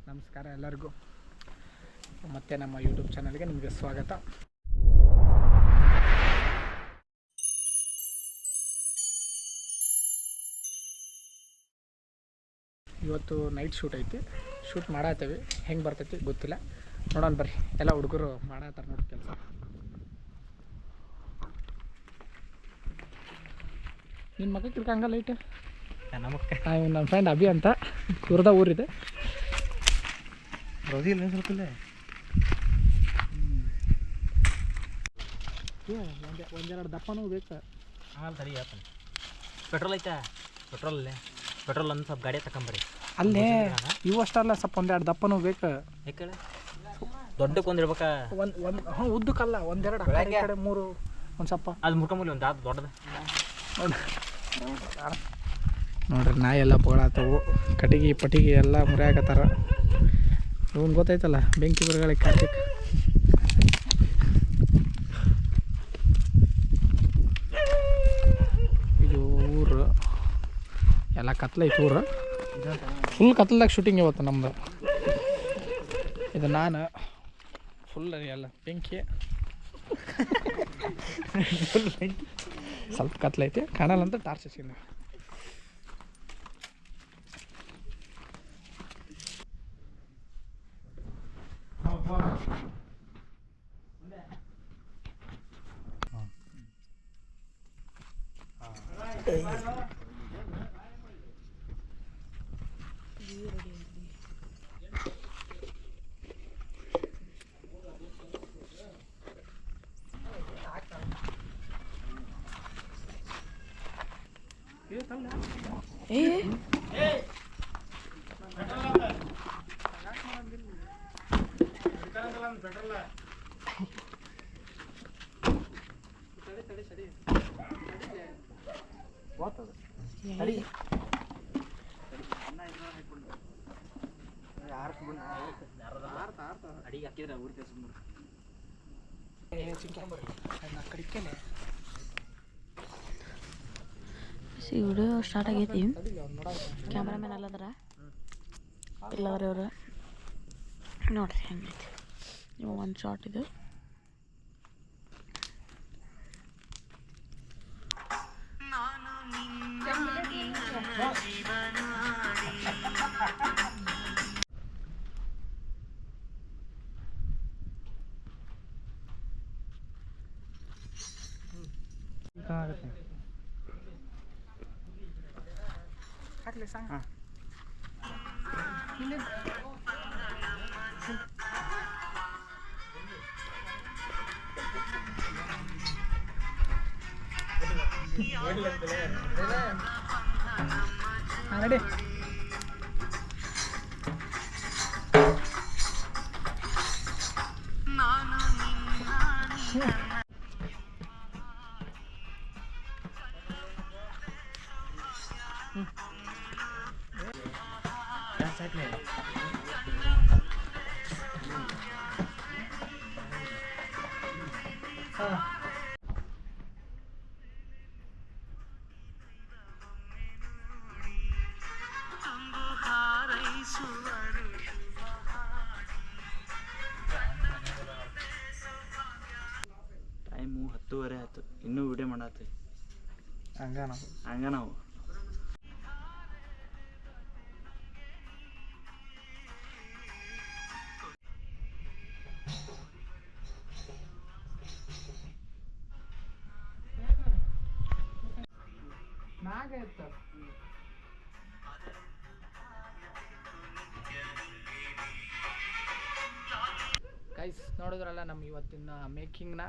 ನಮಸ್ಕಾರ ಎಲ್ಲರಿಗೂ. ಮತ್ತೆ ನಮ್ಮ ಯೂಟ್ಯೂಬ್ ಚಾನಲ್ಗೆ ನಿಮಗೆ ಸ್ವಾಗತ. ಇವತ್ತು ನೈಟ್ ಶೂಟ್ ಐತಿ. ಶೂಟ್ ಮಾಡತ್ತೀವಿ, ಹೆಂಗೆ ಬರ್ತೈತಿ ಗೊತ್ತಿಲ್ಲ, ನೋಡೋಣ ಬರ್ರಿ. ಎಲ್ಲ ಹುಡುಗರು ಮಾಡತ್ತಾರ ನೋಡಿ ಕೆಲಸ. ನಿನ್ನ ಮಗಕ್ಕೆ ಇಡ್ಕಂಗ ಲೈಟ್ ನಮ್ಮ ಫ್ರೆಂಡ್ ಅಭಿ ಅಂತ ಕುರ್ದ ಊರಿದೆ. ಒಂದೆರಡು ದಪ್ಪನೂ ಬೇಕು. ಸರಿ ಹೇಳ್ತಾನೆ. ಪೆಟ್ರೋಲ್ ಐತಾ? ಪೆಟ್ರೋಲ್ ಒಂದು ಸ್ವಲ್ಪ ಗಾಡಿ ತಗೊಂಬರಿ. ಅಲ್ಲೇ ಇವು ಅಷ್ಟಲ್ಲ, ಸ್ವಲ್ಪ ಒಂದೆರಡು ದಪ್ಪನೂ ಬೇಕು. ಯಾಕೆ ದೊಡ್ಡಕ್ಕೆ ಒಂದು ಇರ್ಬೇಕಾ? ಉದ್ದಕ್ಕಲ್ಲ, ಒಂದೆರಡು ಕಡೆ ಮೂರು ಒಂದು ಸ್ವಲ್ಪ ಅದು ಮುಖಮೂಲಿ ಒಂದು ಅದು ದೊಡ್ಡದು ನೋಡ್ರಿ. ನಾಯಿ ಎಲ್ಲ ಪಗಳಾತವು, ಕಟ್ಟಿಗೆ ಪಟ್ಟಿಗೆ ಎಲ್ಲ ಮುರಿಯಾಕತ್ತಾರ. ಇವನು ಗೊತ್ತೈತಲ್ಲ, ಬೆಂಕಿ ಬರಗಳಿಗೆ ಕಾರ್ತಿಕ್. ಇದು ಊರು ಎಲ್ಲ ಕತ್ಲೈತೆ. ಊರು ಫುಲ್ ಕತ್ಲದಾಗ ಶೂಟಿಂಗ್ ಇವತ್ತು ನಮ್ಮದು. ಇದು ನಾನು ಫುಲ್ ಎಲ್ಲ ಬೆಂಕಿ, ಸ್ವಲ್ಪ ಕತ್ಲೈತೆ, ಕಾಣಲ್ಲ ಅಂತ ಟಾರ್ಚ್ ಹಚ್ಚಿದ್ವಿ. ಅಡಿಗೆ ಹಾಕಿದ್ರೆ ಊರಿಗೆ ವಿಡಿಯೋ ಸ್ಟಾರ್ಟ್ ಆಗೈತಿ. ಕ್ಯಾಮ್ರಾಮನ್ ಅಲ್ಲದ್ರ ಎಲ್ಲವ್ರ ಇವ್ರು ನೋಡ್ರಿ ಹೆಂಗೈತಿ. ನೀವು ಒಂದು ಶಾರ್ಟ್ ಇದು. ಹಾಕ್ಲಿ ಸಾಂಗ್. ರೆಡಿ. ಟೈಮು 10:30 ಆಯ್ತು, ಇನ್ನೂ ವಿಡಿಯೋ ಮಾಡತ್ತೀವಿ. ಹಂಗ ನಾವು ಗೈಸ್ ನೋಡಿದ್ರಲ್ಲ ನಮ್ಮ ಇವತ್ತಿನ ಮೇಕಿಂಗ್ನ.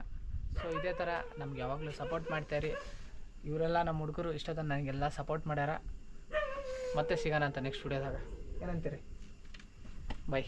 ಸೊ ಇದೇ ಥರ ನಮ್ಗೆ ಯಾವಾಗಲೂ ಸಪೋರ್ಟ್ ಮಾಡ್ತಾಯಿರಿ. ಇವರೆಲ್ಲ ನಮ್ಮ ಹುಡುಗರು ಇಷ್ಟೊತ್ತ ನನಗೆಲ್ಲ ಸಪೋರ್ಟ್ ಮಾಡ್ಯಾರ. ಮತ್ತೆ ಸಿಗೋಣ ಅಂತ ನೆಕ್ಸ್ಟ್ ವಿಡಿಯೋದಾಗ. ಏನಂತೀರಿ? ಬಾಯ್.